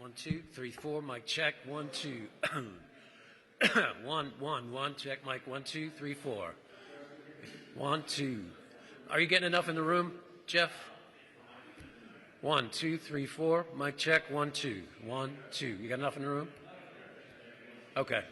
1, 2, 3, 4. Mic check. 1, 2. 1, 1, 1. Check mic. 1, 2, 3, 4. 1, 2. Are you getting enough in the room, Jeff? 1, 2, 3, 4. Mic check. 1, 2. 1, 2. You got enough in the room? Okay.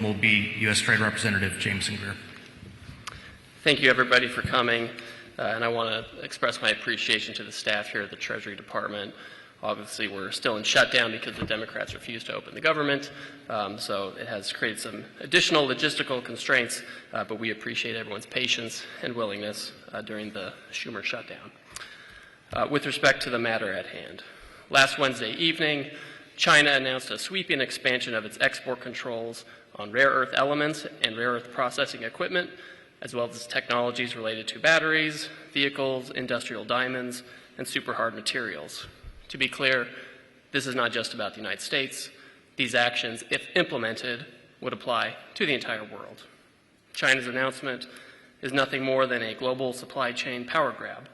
will be U.S. Trade Representative Jameson Greer. Thank you, everybody, for coming. And I want to express my appreciation to the staff here at the Treasury Department. Obviously, we're still in shutdown because the Democrats refused to open the government, so it has created some additional logistical constraints, but we appreciate everyone's patience and willingness during the Schumer shutdown. With respect to the matter at hand, last Wednesday evening, China announced a sweeping expansion of its export controls on rare earth elements and rare earth processing equipment, as well as technologies related to batteries, vehicles, industrial diamonds, and superhard materials. To be clear, this is not just about the United States. These actions, if implemented, would apply to the entire world. China's announcement is nothing more than a global supply chain power grab.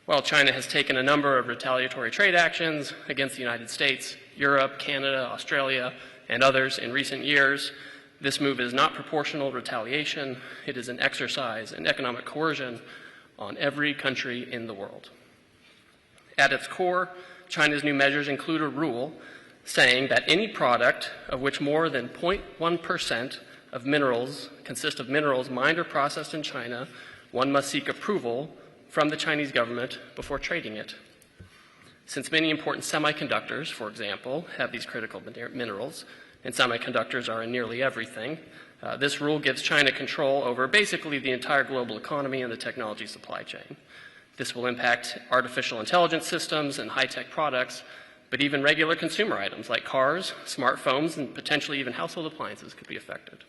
While China has taken a number of retaliatory trade actions against the United States, Europe, Canada, Australia, and others in recent years, this move is not proportional retaliation. It is an exercise in economic coercion on every country in the world. At its core, China's new measures include a rule saying that any product of which more than 0.1% of minerals consist of minerals mined or processed in China, one must seek approval from the Chinese government before trading it. Since many important semiconductors, for example, have these critical minerals, and semiconductors are in nearly everything, this rule gives China control over basically the entire global economy and the technology supply chain. This will impact artificial intelligence systems and high-tech products, but even regular consumer items like cars, smartphones, and potentially even household appliances could be affected.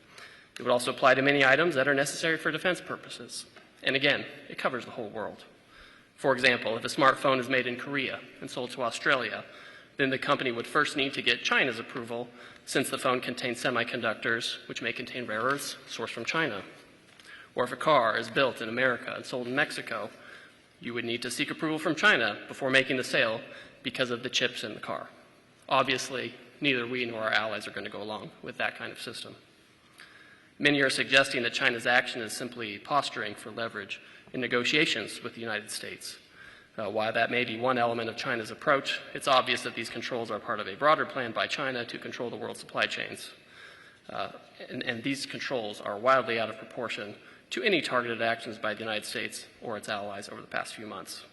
It would also apply to many items that are necessary for defense purposes. And again, it covers the whole world. For example, if a smartphone is made in Korea and sold to Australia, then the company would first need to get China's approval, since the phone contains semiconductors which may contain rare earths sourced from China. Or if a car is built in America and sold in Mexico, you would need to seek approval from China before making the sale because of the chips in the car. Obviously, neither we nor our allies are going to go along with that kind of system. Many are suggesting that China's action is simply posturing for leverage in negotiations with the United States. While that may be one element of China's approach, it's obvious that these controls are part of a broader plan by China to control the world's supply chains. And these controls are wildly out of proportion to any targeted actions by the United States or its allies over the past few months.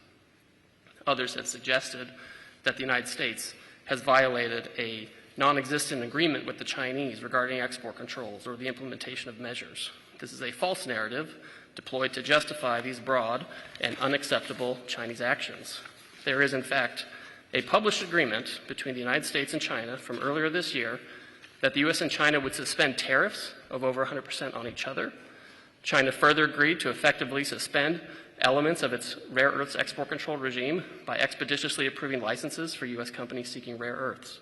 Others have suggested that the United States has violated a non-existent agreement with the Chinese regarding export controls or the implementation of measures. This is a false narrative deployed to justify these broad and unacceptable Chinese actions. There is, in fact, a published agreement between the United States and China from earlier this year that the U.S. and China would suspend tariffs of over 100% on each other. China further agreed to effectively suspend elements of its rare earths export control regime by expeditiously approving licenses for U.S. companies seeking rare earths.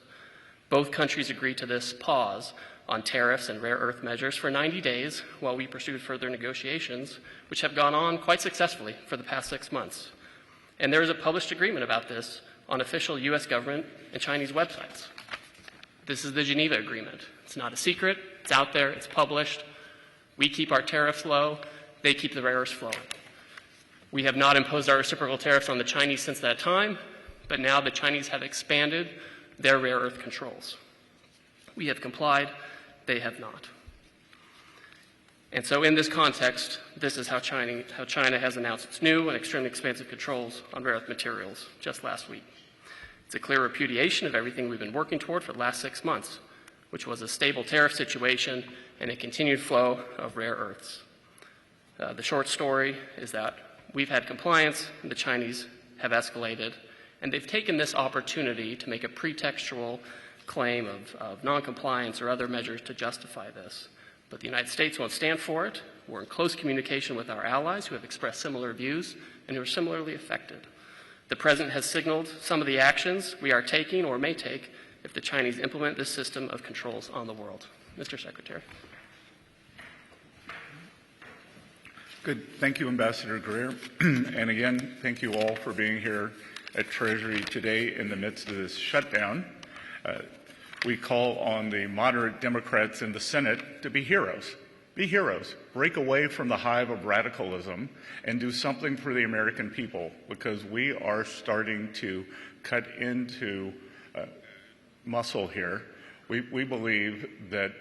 Both countries agreed to this pause on tariffs and rare earth measures for 90 days while we pursued further negotiations, which have gone on quite successfully for the past 6 months. And there is a published agreement about this on official U.S. government and Chinese websites. This is the Geneva Agreement. It's not a secret. It's out there. It's published. We keep our tariffs low. They keep the rare earths flowing. We have not imposed our reciprocal tariffs on the Chinese since that time, but now the Chinese have expanded their rare earth controls. We have complied. They have not. And so in this context, this is how China has announced its new and extremely expansive controls on rare earth materials just last week. It's a clear repudiation of everything we've been working toward for the last 6 months, which was a stable tariff situation and a continued flow of rare earths. The short story is that we've had compliance, and the Chinese have escalated, and they've taken this opportunity to make a pretextual claim of noncompliance or other measures to justify this. But the United States won't stand for it. We're in close communication with our allies who have expressed similar views and who are similarly affected. The President has signaled some of the actions we are taking or may take if the Chinese implement this system of controls on the world. Mr. Secretary. Good. Thank you, Ambassador Greer. And again, thank you all for being here at Treasury today in the midst of this shutdown. We call on the moderate Democrats in the Senate to be heroes. Be heroes. Break away from the hive of radicalism and do something for the American people, because we are starting to cut into muscle here. We believe that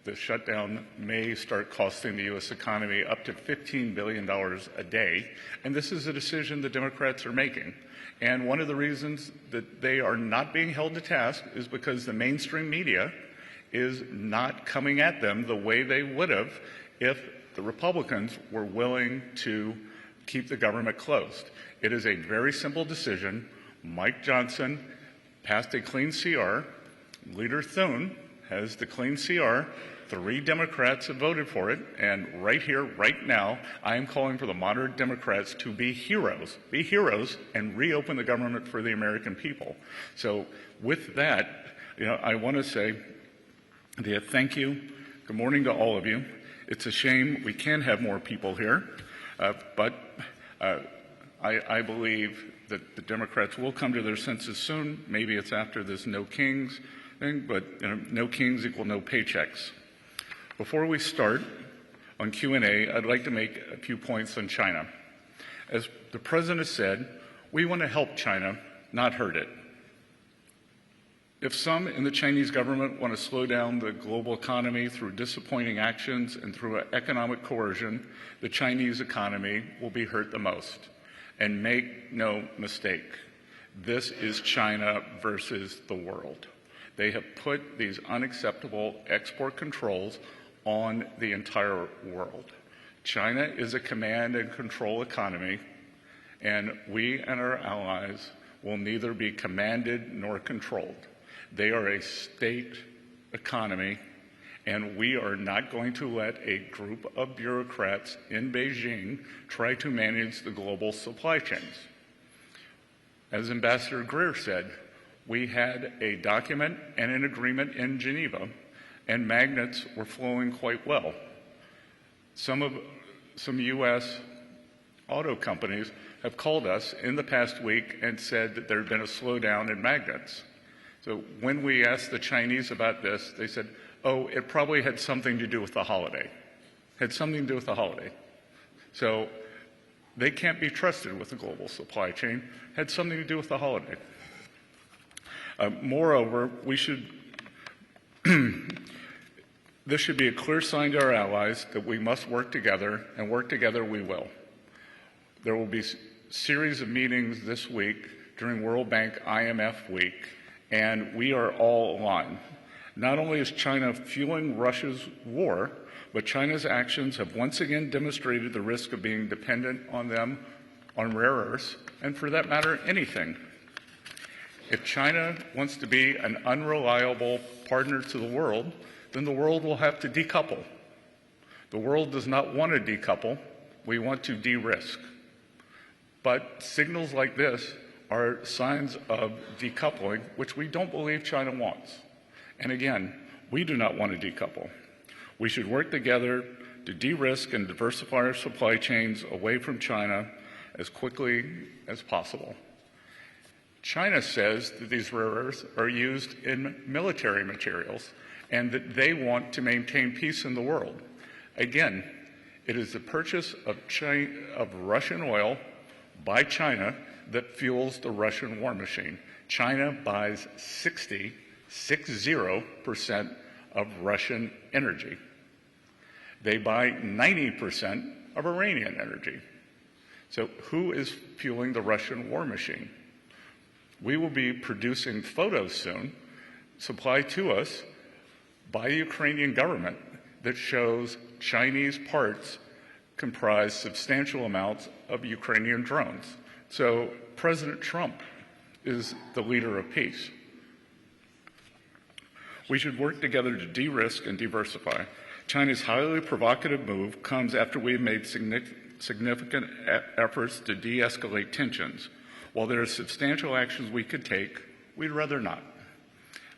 the shutdown may start costing the U.S. economy up to $15 billion a day, and this is a decision the Democrats are making. And one of the reasons that they are not being held to task is because the mainstream media is not coming at them the way they would have if the Republicans were willing to keep the government closed. It is a very simple decision. Mike Johnson passed a clean CR. Leader Thune has the clean CR. 3 Democrats have voted for it, and right here, right now, I am calling for the moderate Democrats to be heroes, and reopen the government for the American people. So with that, I want to say thank you. Good morning to all of you. It's a shame we can't have more people here, but I believe that the Democrats will come to their senses soon. Maybe it's after this no kings thing, but no kings equal no paychecks. Before we start on Q&A, I'd like to make a few points on China. As the President said, we want to help China, not hurt it. If some in the Chinese government want to slow down the global economy through disappointing actions and through economic coercion, the Chinese economy will be hurt the most. And make no mistake, this is China versus the world. They have put these unacceptable export controls on the entire world. China is a command and control economy, and we and our allies will neither be commanded nor controlled. They are a state economy, and we are not going to let a group of bureaucrats in Beijing try to manage the global supply chains. As Ambassador Greer said, we had a document and an agreement in Geneva, and magnets were flowing quite well. Some U.S. auto companies have called us in the past week and said that there had been a slowdown in magnets. So when we asked the Chinese about this, they said, oh, it probably had something to do with the holiday. Had something to do with the holiday. So they can't be trusted with the global supply chain. Had something to do with the holiday. Moreover, this should be a clear sign to our allies that we must work together, and work together we will. There will be a series of meetings this week during World Bank IMF Week, and we are all aligned. Not only is China fueling Russia's war, but China's actions have once again demonstrated the risk of being dependent on them on rare earths, and for that matter, anything. If China wants to be an unreliable partner to the world, then the world will have to decouple. The world does not want to decouple. We want to de-risk. But signals like this are signs of decoupling, which we don't believe China wants. And again, we do not want to decouple. We should work together to de-risk and diversify our supply chains away from China as quickly as possible. China says that these rare earths are used in military materials and that they want to maintain peace in the world. Again, it is the purchase of Russian oil by China that fuels the Russian war machine. China buys 60% of Russian energy. They buy 90% of Iranian energy. So who is fueling the Russian war machine? We will be producing photos soon, supplied to us by the Ukrainian government, that shows Chinese parts comprise substantial amounts of Ukrainian drones. So President Trump is the leader of peace. We should work together to de-risk and diversify. China's highly provocative move comes after we've made significant efforts to de-escalate tensions. While there are substantial actions we could take, we'd rather not.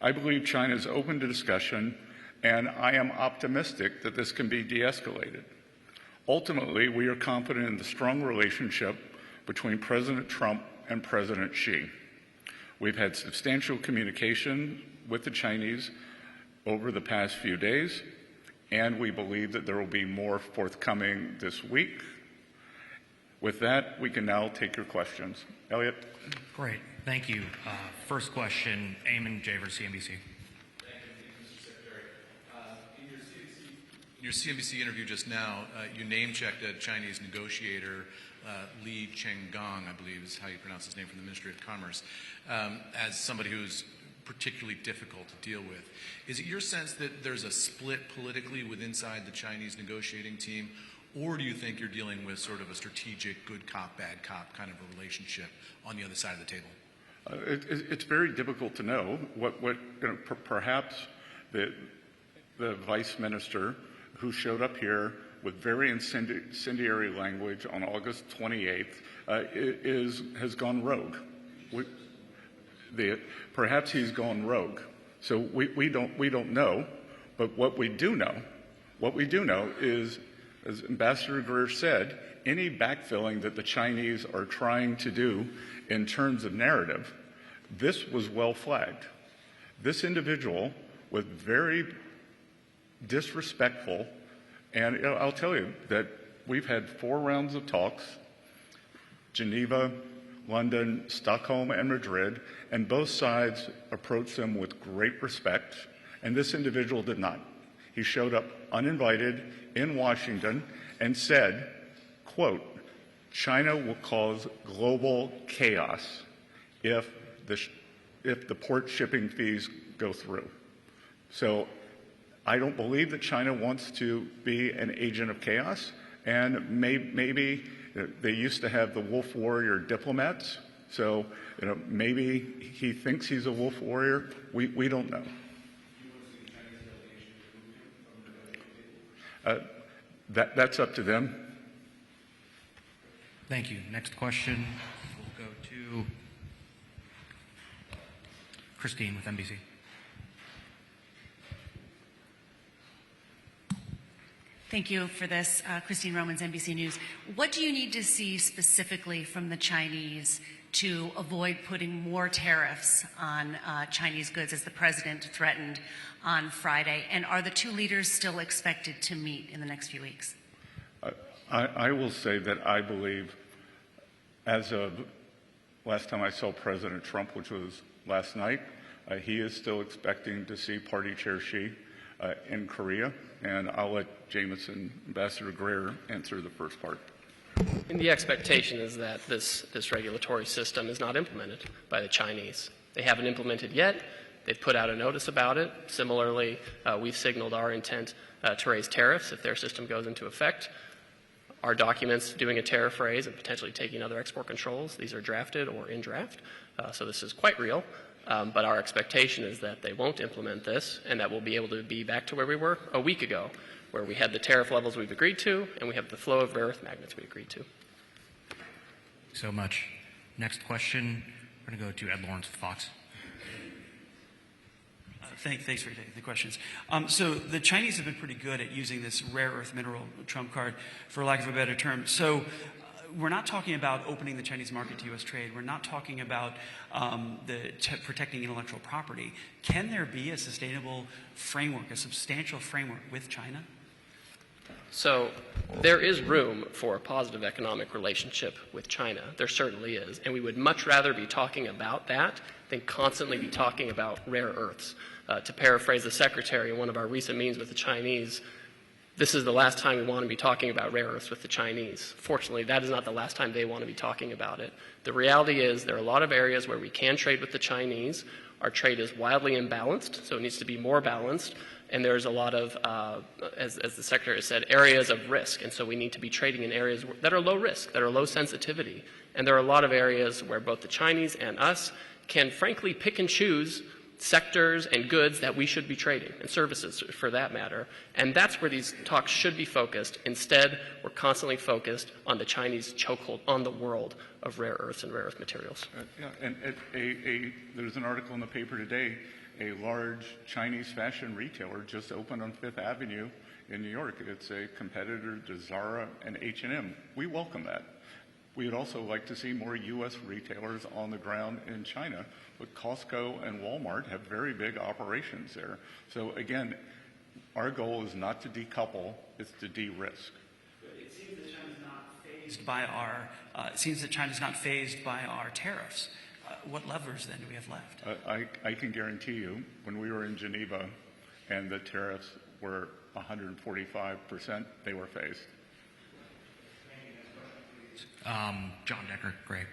I believe China is open to discussion, and I am optimistic that this can be de-escalated. Ultimately, we are confident in the strong relationship between President Trump and President Xi. We've had substantial communication with the Chinese over the past few days, and we believe that there will be more forthcoming this week. With that, we can now take your questions. Elliot? Great. Thank you. First question, Eamon Javers, CNBC. Thank you, Mr. Secretary. In your your CNBC interview just now, you name-checked a Chinese negotiator, Li Chenggong, I believe is how you pronounce his name, from the Ministry of Commerce, as somebody who's particularly difficult to deal with. Is it your sense that there's a split politically inside the Chinese negotiating team, or do you think you're dealing with sort of a strategic good cop, bad cop kind of a relationship on the other side of the table? It's very difficult to know. Perhaps the vice minister who showed up here with very incendiary language on August 28th has gone rogue. Perhaps he's gone rogue. So we don't know. But what we do know is, as Ambassador Greer said, any backfilling that the Chinese are trying to do in terms of narrative, this was well flagged. This individual was very disrespectful, and I'll tell you that we've had 4 rounds of talks, Geneva, London, Stockholm, and Madrid, and both sides approached them with great respect, and this individual did not. He showed up uninvited in Washington and said, quote, China will cause global chaos if the port shipping fees go through. So I don't believe that China wants to be an agent of chaos, and maybe they used to have the wolf warrior diplomats, so maybe he thinks he's a wolf warrior. We don't know. That's up to them. Thank you. Next question will go to Christine with NBC. Thank you for this. Christine Romans, NBC News. What do you need to see specifically from the Chinese to avoid putting more tariffs on Chinese goods, as the president threatened on Friday? And are the 2 leaders still expected to meet in the next few weeks? I will say that I believe, as of last time I saw President Trump, which was last night, he is still expecting to see Party Chair Xi in Korea, and I'll let Ambassador Greer answer the first part. And the expectation is that this regulatory system is not implemented by the Chinese. They haven't implemented yet. They've put out a notice about it. Similarly, we've signaled our intent to raise tariffs if their system goes into effect. Our documents doing a tariff raise and potentially taking other export controls, these are drafted or in draft, so this is quite real. But our expectation is that they won't implement this, and that we'll be able to be back to where we were a week ago, where we had the tariff levels we've agreed to, and we have the flow of rare earth magnets we agreed to. So much. Next question, we're going to go to Ed Lawrence with Fox. Thanks for taking the questions. So the Chinese have been pretty good at using this rare earth mineral trump card, for lack of a better term. So we're not talking about opening the Chinese market to U.S. trade. We're not talking about protecting intellectual property. Can there be a sustainable framework, a substantial framework with China? So there is room for a positive economic relationship with China. There certainly is. And we would much rather be talking about that than constantly be talking about rare earths. To paraphrase the Secretary in one of our recent meetings with the Chinese, this is the last time we want to be talking about rare earths with the Chinese. Fortunately, that is not the last time they want to be talking about it. The reality is there are a lot of areas where we can trade with the Chinese. Our trade is wildly imbalanced, so it needs to be more balanced. And there's a lot of, as the Secretary said, areas of risk. And so we need to be trading in areas that are low risk, that are low sensitivity. And there are a lot of areas where both the Chinese and us can frankly pick and choose sectors and goods that we should be trading, and services for that matter. And that's where these talks should be focused. Instead, we're constantly focused on the Chinese chokehold on the world of rare earths and rare earth materials. And there's an article in the paper today, a large Chinese fashion retailer just opened on Fifth Avenue in New York. It's a competitor to Zara and H&M. We welcome that. We would also like to see more U.S. retailers on the ground in China, but Costco and Walmart have very big operations there. So again, our goal is not to decouple, it's to de-risk. It seems that China's not phased by our. It seems that China's not phased by our tariffs. What levers then do we have left? I can guarantee you, when we were in Geneva, and the tariffs were 145%, they were phased. John Decker, Gray.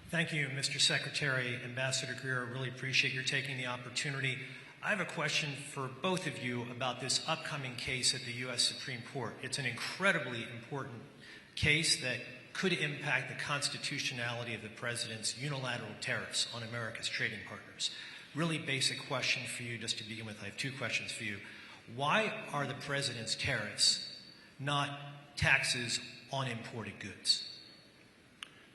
Thank you, Mr. Secretary, Ambassador Greer. I really appreciate your taking the opportunity. I have a question for both of you about this upcoming case at the U.S. Supreme Court. It's an incredibly important case that could impact the constitutionality of the president's unilateral tariffs on America's trading partners. Really basic question for you, just to begin with. I have two questions for you. Why are the president's tariffs not taxes on imported goods?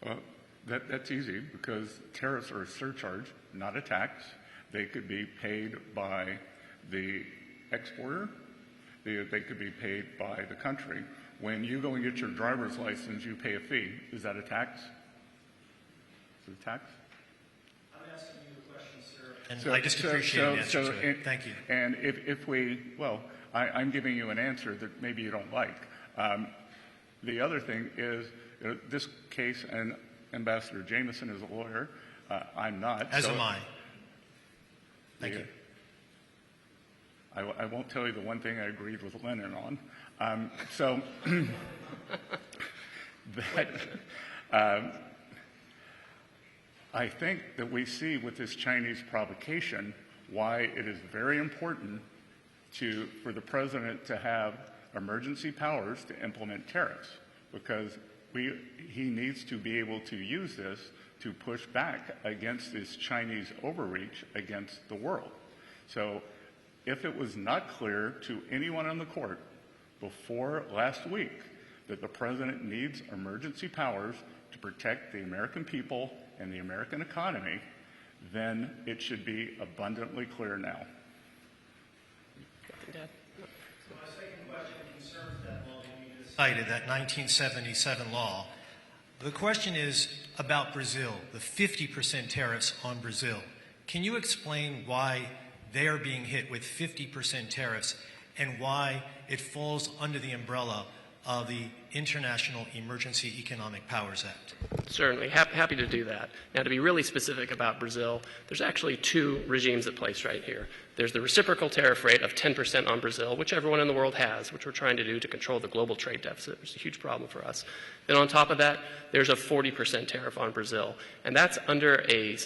Well, that's easy, because tariffs are a surcharge, not a tax. They could be paid by the exporter. They could be paid by the country. When you go and get your driver's license, you pay a fee. Is that a tax? Is it a tax? I'm asking you the question, sir. And I just appreciate the answer to it. Thank you. And if we, well, I'm giving you an answer that maybe you don't like. The other thing is, this case, and Ambassador Jameson is a lawyer. I'm not. As am I. Thank you. I won't tell you the one thing I agreed with Lenin on. I think that we see with this Chinese provocation why it is very important for the president to have emergency powers to implement tariffs, because he needs to be able to use this to push back against this Chinese overreach against the world. So if it was not clear to anyone on the court before last week that the president needs emergency powers to protect the American people and the American economy, then it should be abundantly clear now. My second question concerns that law that you just cited, that 1977 law. The question is about Brazil, the 50% tariffs on Brazil. Can you explain why they are being hit with 50% tariffs and why it falls under the umbrella of the International Emergency Economic Powers Act? Certainly. Happy to do that. Now, to be really specific about Brazil, there's actually two regimes at place right here. There's the reciprocal tariff rate of 10% on Brazil, which everyone in the world has, which we're trying to do to control the global trade deficit, which is a huge problem for us. Then on top of that, there's a 40% tariff on Brazil, and that's under a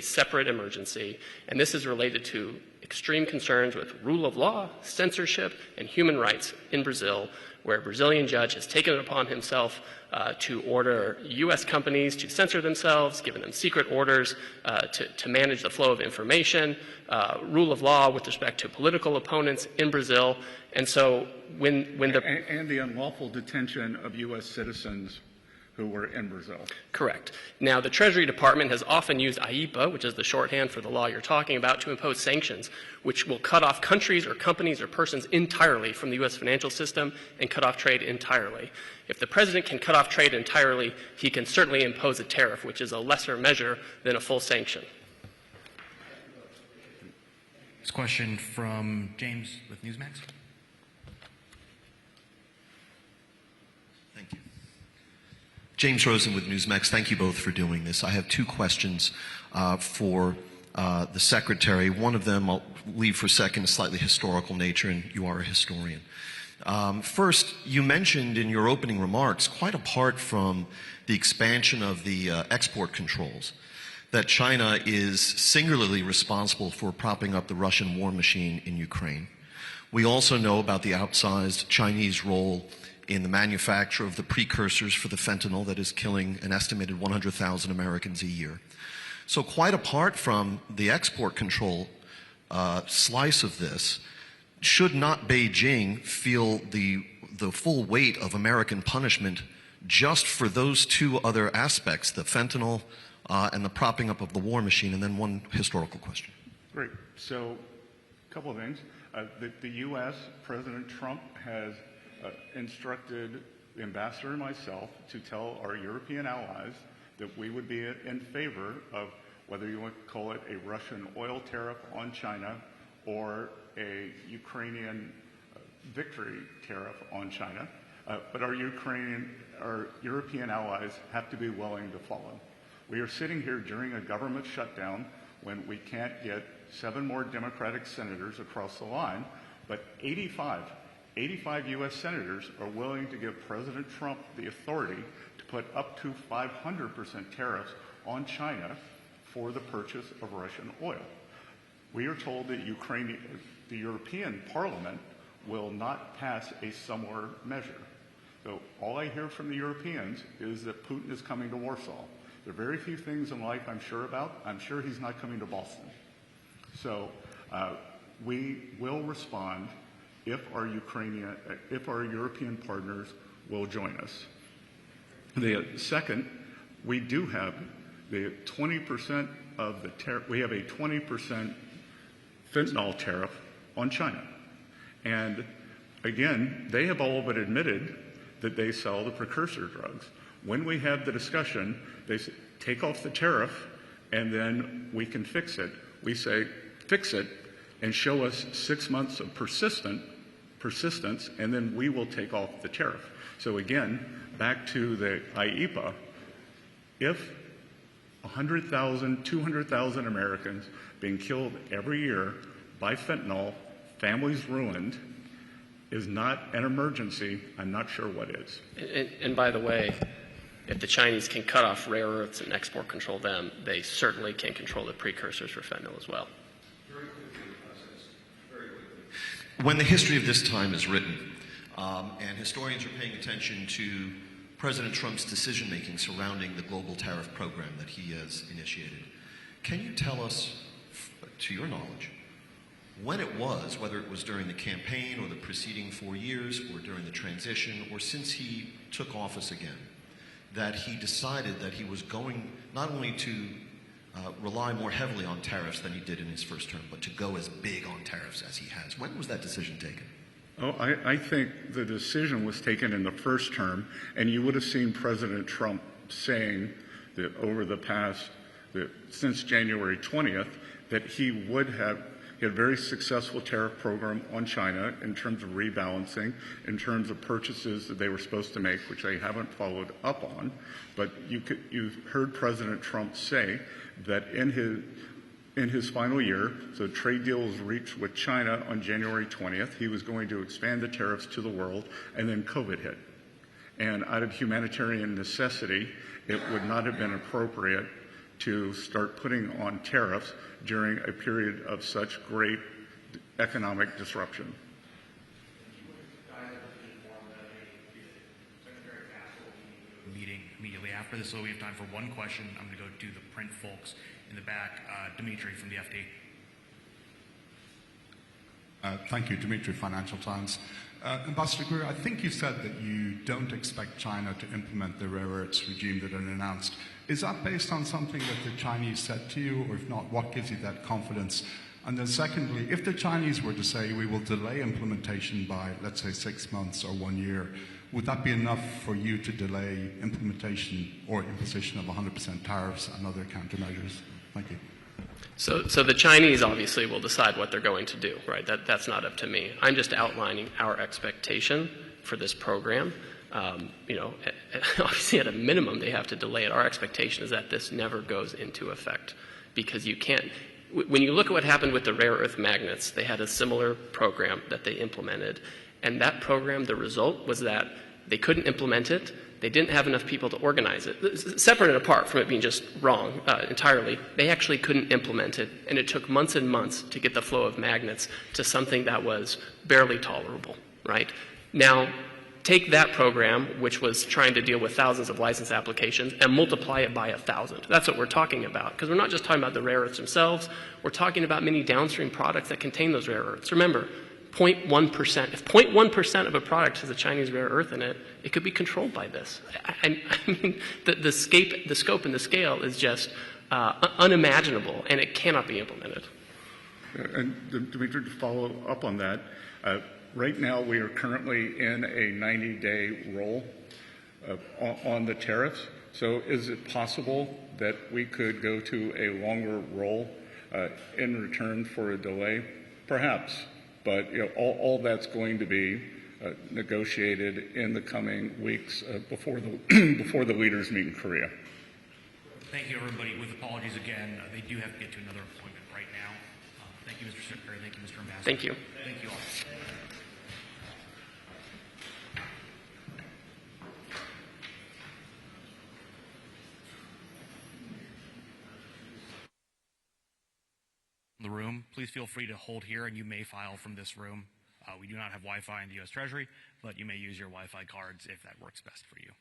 separate emergency, and this is related to extreme concerns with rule of law, censorship, and human rights in Brazil, where a Brazilian judge has taken it upon himself to order U.S. companies to censor themselves, given them secret orders to manage the flow of information, rule of law with respect to political opponents in Brazil. And so And the unlawful detention of U.S. citizens who were in Brazil. Correct. Now, the Treasury Department has often used IEPA, which is the shorthand for the law you're talking about, to impose sanctions, which will cut off countries or companies or persons entirely from the U.S. financial system and cut off trade entirely. If the president can cut off trade entirely, he can certainly impose a tariff, which is a lesser measure than a full sanction. This question from James with Newsmax. Thank you. James Rosen with Newsmax. Thank you both for doing this. I have two questions for the Secretary. One of them I'll leave for a second, a slightly historical nature, and you are a historian. First, you mentioned in your opening remarks, quite apart from the expansion of the export controls, that China is singularly responsible for propping up the Russian war machine in Ukraine. We also know about the outsized Chinese role in the manufacture of the precursors for the fentanyl that is killing an estimated 100,000 Americans a year. So quite apart from the export control slice of this, should not Beijing feel the full weight of American punishment just for those two other aspects, the fentanyl and the propping up of the war machine? And then one historical question. Great. So a couple of things. The U.S., President Trump has instructed the ambassador and myself to tell our European allies that we would be in favor of whether you want to call it a Russian oil tariff on China or a Ukrainian victory tariff on China. But our European allies have to be willing to follow. We are sitting here during a government shutdown when we can't get 7 more Democratic senators across the line, but 85 U.S. senators are willing to give President Trump the authority to put up to 500% tariffs on China for the purchase of Russian oil. We are told that the European Parliament will not pass a similar measure. So all I hear from the Europeans is that Putin is coming to Warsaw. There are very few things in life I'm sure about. I'm sure he's not coming to Boston. So we will respond if our European partners will join us. The second, we do have the 20% of the we have a 20% fentanyl tariff on China. And again, they have all but admitted that they sell the precursor drugs. When we have the discussion, they say, take off the tariff and then we can fix it. We say, fix it and show us 6 months of persistence, and then we will take off the tariff. So again, back to the IEPA, if 100,000, 200,000 Americans being killed every year by fentanyl, families ruined, is not an emergency, I'm not sure what is. And by the way, if the Chinese can cut off rare earths and export control them, they certainly can control the precursors for fentanyl as well. When the history of this time is written, and historians are paying attention to President Trump's decision-making surrounding the global tariff program that he has initiated, can you tell us, to your knowledge, when it was, whether it was during the campaign or the preceding 4 years or during the transition or since he took office again, that he decided that he was going not only to rely more heavily on tariffs than he did in his first term, but to go as big on tariffs as he has? When was that decision taken? Oh, I think the decision was taken in the first term, and you would have seen President Trump saying that over the past, since January 20th, that he had a very successful tariff program on China in terms of rebalancing, in terms of purchases that they were supposed to make, which they haven't followed up on. But you heard President Trump say that in his final year, so trade deal was reached with China on January 20th, he was going to expand the tariffs to the world, and then COVID hit. And out of humanitarian necessity, it would not have been appropriate to start putting on tariffs during a period of such great economic disruption. Meeting immediately after this, so we have time for one question. I'm going to go to the print folks in the back. Dimitri from the FT. Thank you, Dimitri, Financial Times. Ambassador Greer, I think you said that you don't expect China to implement the rare earths regime that it announced. Is that based on something that the Chinese said to you, or if not, what gives you that confidence? And then secondly, if the Chinese were to say we will delay implementation by, let's say, 6 months or 1 year, would that be enough for you to delay implementation or imposition of 100% tariffs and other countermeasures? Thank you. So the Chinese obviously will decide what they're going to do, right? That's not up to me. I'm just outlining our expectation for this program. Obviously at a minimum they have to delay it. Our expectation is that this never goes into effect, because you can't. When you look at what happened with the rare earth magnets, they had a similar program that they implemented, and that program, the result was that they couldn't implement it. They didn't have enough people to organize it. Separate and apart from it being just wrong entirely, they actually couldn't implement it, and it took months and months to get the flow of magnets to something that was barely tolerable, right? Now, take that program, which was trying to deal with thousands of license applications, and multiply it by 1,000. That's what we're talking about, because we're not just talking about the rare earths themselves, we're talking about many downstream products that contain those rare earths. Remember, 0.1%. If 0.1% of a product has a Chinese rare earth in it, it could be controlled by this. I mean, the scope and the scale is just unimaginable, and it cannot be implemented. And Dimitri, to follow up on that, right now we are currently in a 90-day roll on the tariffs. So is it possible that we could go to a longer roll in return for a delay? Perhaps. But all that's going to be negotiated in the coming weeks before the leaders meet in Korea. Thank you, everybody. With apologies again, they do have to get to another appointment right now. Thank you, Mr. Secretary. Thank you, Mr. Ambassador. Thank you. Thank you all. The room, please feel free to hold here, and you may file from this room. We do not have Wi-Fi in the U.S. Treasury, but you may use your Wi-Fi cards if that works best for you.